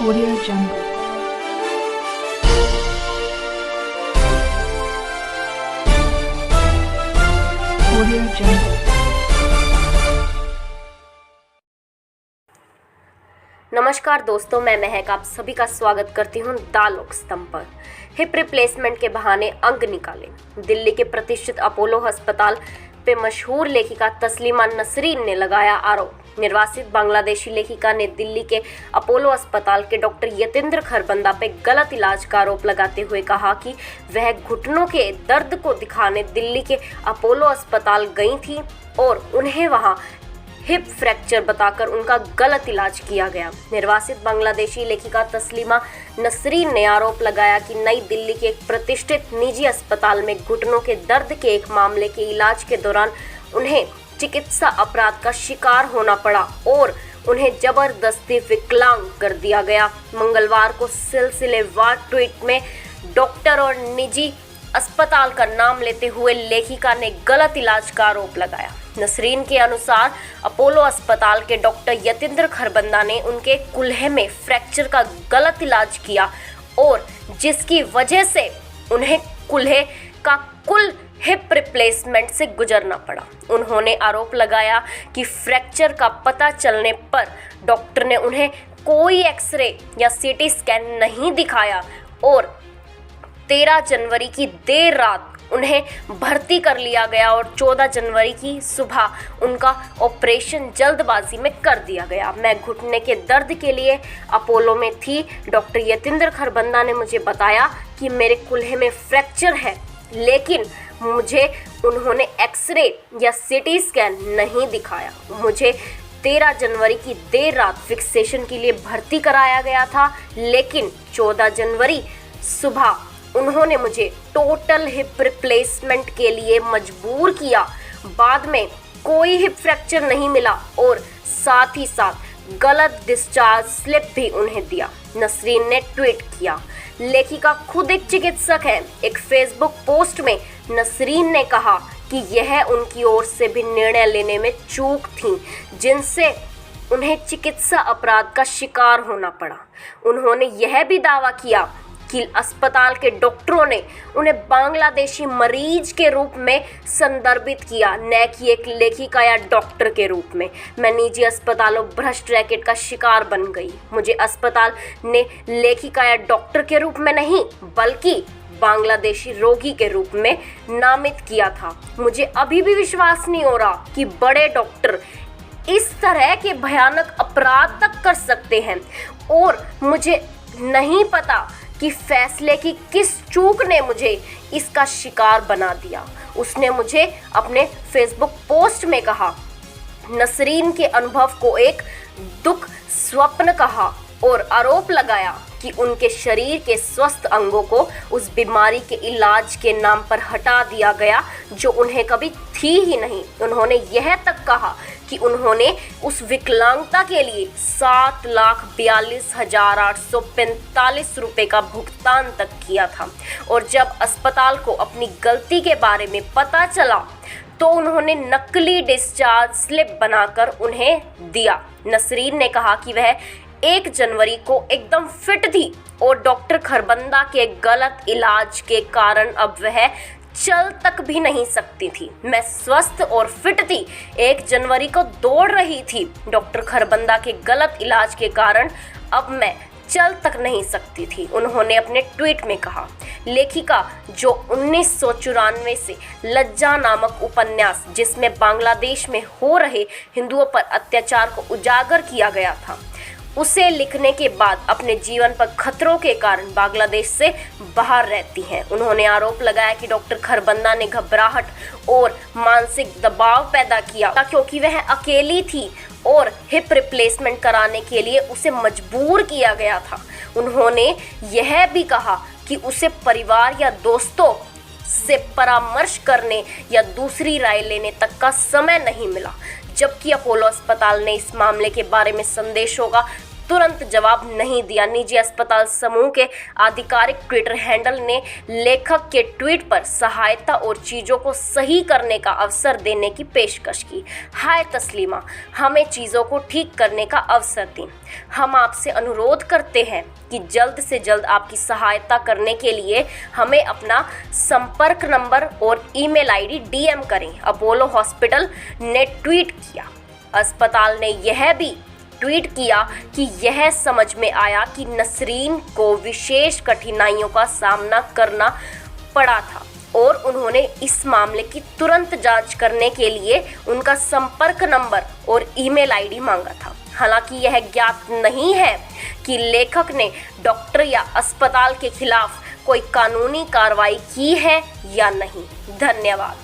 Audio Jungle. Audio Jungle. नमस्कार दोस्तों, मैं महक आप सभी का स्वागत करती हूं द लोक स्तंभ पर। हिप रिप्लेसमेंट के बहाने अंग निकाले। दिल्ली के प्रतिष्ठित अपोलो अस्पताल पे मशहूर लेखिका तस्लीमा नसरीन ने लगाया आरोप। निर्वासित बांग्लादेशी लेखिका ने दिल्ली के अपोलो अस्पताल के डॉक्टर यतेंद्र खरबंदा पे गलत इलाज का आरोप लगाते हुए कहा कि वह घुटनों के दर्द को दिखाने दिल्ली के अपोलो अस्पताल गई थी और उन्हें वहां हिप फ्रैक्चर बताकर उनका गलत इलाज किया गया। निर्वासित बांग्लादेशी लेखिका तस्लीमा नसरीन ने आरोप लगाया कि नई दिल्ली के एक प्रतिष्ठित निजी अस्पताल में घुटनों के दर्द के एक मामले के इलाज के दौरान उन्हें चिकित्सा अपराध का शिकार होना पड़ा और उन्हें जबरदस्ती विकलांग कर दिया गया। मंगलवार को सिलसिलेवार ट्वीट में डॉक्टर और निजी अस्पताल का नाम लेते हुए लेखिका ने गलत इलाज का आरोप लगाया। नसरीन के अनुसार अपोलो अस्पताल के डॉक्टर यतेंद्र खरबंदा ने उनके कुल्हे में फ्रैक्चर का गलत इलाज किया और जिसकी वजह से उन्हें कुल्हे का कुल हिप रिप्लेसमेंट से गुजरना पड़ा। उन्होंने आरोप लगाया कि फ्रैक्चर का पता चलने पर डॉक्टर ने उन्हें कोई एक्सरे या सीटी स्कैन नहीं दिखाया और 13 जनवरी की देर रात उन्हें भर्ती कर लिया गया और 14 जनवरी की सुबह उनका ऑपरेशन जल्दबाजी में कर दिया गया। मैं घुटने के दर्द के लिए अपोलो में थी। डॉक्टर यतेंद्र खरबंदा ने मुझे बताया कि मेरे कुल्हे में फ्रैक्चर है, लेकिन मुझे उन्होंने एक्सरे या सीटी स्कैन नहीं दिखाया। मुझे 13 जनवरी की देर रात फिक्सेशन के लिए भर्ती कराया गया था, लेकिन 14 जनवरी सुबह उन्होंने मुझे टोटल हिप रिप्लेसमेंट के लिए मजबूर किया। बाद में कोई हिप फ्रैक्चर नहीं मिला और साथ ही साथ गलत डिस्चार्ज स्लिप भी उन्हें दिया, नसरीन ने ट्वीट किया। लेखिका खुद एक चिकित्सक है। एक फेसबुक पोस्ट में नसरीन ने कहा कि यह उनकी ओर से भी निर्णय लेने में चूक थी, जिनसे उन्हें चिकित्सा अपराध का शिकार होना पड़ा। उन्होंने यह भी दावा किया कि अस्पताल के डॉक्टरों ने उन्हें बांग्लादेशी मरीज के रूप में संदर्भित किया, न कि एक लेखिका या डॉक्टर के रूप में। मैं निजी अस्पतालों भ्रष्ट रैकेट का शिकार बन गई। मुझे अस्पताल ने लेखिका या डॉक्टर के रूप में नहीं, बल्कि बांग्लादेशी रोगी के रूप में नामित किया था। मुझे अभी भी विश्वास नहीं हो रहा कि बड़े डॉक्टर इस तरह के भयानक अपराध तक कर सकते हैं और मुझे नहीं पता कि फैसले की किस चूक ने मुझे इसका शिकार बना दिया, उसने मुझे अपने फेसबुक पोस्ट में कहा। नसरीन के अनुभव को एक दुख स्वप्न कहा और आरोप लगाया कि उनके शरीर के स्वस्थ अंगों को उस बीमारी के इलाज के नाम पर हटा दिया गया जो उन्हें कभी थी ही नहीं। उन्होंने यह तक कहा कि उन्होंने उस विकलांगता के लिए 7,42,845 रुपये का भुगतान तक किया था और जब अस्पताल को अपनी गलती के बारे में पता चला तो उन्होंने नकली डिस्चार्ज स्लिप बनाकर उन्हें दिया। नसरीन ने कहा कि वह 1 जनवरी को एकदम फिट थी और डॉक्टर खरबंदा के गलत इलाज के कारण अब वह चल तक भी नहीं सकती थी। मैं स्वस्थ और फिट थी, 1 जनवरी को दौड़ रही थी। डॉक्टर खरबंदा के गलत इलाज के कारण अब मैं चल तक नहीं सकती थी, उन्होंने अपने ट्वीट में कहा। लेखिका जो 1994 से लज्जा नामक उपन्यास, जिसमें बांग्लादेश में हो रहे हिंदुओं पर अत्याचार को उजागर किया गया था, उसे लिखने के बाद अपने जीवन पर खतरों के कारण बांग्लादेश से बाहर रहती हैं। उन्होंने आरोप लगाया कि डॉक्टर खरबंदा ने घबराहट और मानसिक दबाव पैदा किया क्योंकि वह अकेली थी और हिप रिप्लेसमेंट कराने के लिए उसे मजबूर किया गया था। उन्होंने यह भी कहा कि उसे परिवार या दोस्तों से परामर्श करने या दूसरी राय लेने तक का समय नहीं मिला। जबकि अपोलो अस्पताल ने इस मामले के बारे में संदेशों का तुरंत जवाब नहीं दिया। निजी अस्पताल समूह के आधिकारिक ट्विटर हैंडल ने लेखक के ट्वीट पर सहायता और चीज़ों को सही करने का अवसर देने की पेशकश की। हाय तस्लीमा, हमें चीज़ों को ठीक करने का अवसर दें। हम आपसे अनुरोध करते हैं कि जल्द से जल्द आपकी सहायता करने के लिए हमें अपना संपर्क नंबर और ईमेल आईडी डीएम करें। अपोलो हॉस्पिटल ने ट्वीट किया। अस्पताल ने यह भी ट्वीट किया कि यह समझ में आया कि नसरीन को विशेष कठिनाइयों का सामना करना पड़ा था और उन्होंने इस मामले की तुरंत जांच करने के लिए उनका संपर्क नंबर और ईमेल आईडी मांगा था। हालांकि यह ज्ञात नहीं है कि लेखक ने डॉक्टर या अस्पताल के खिलाफ कोई कानूनी कार्रवाई की है या नहीं। धन्यवाद।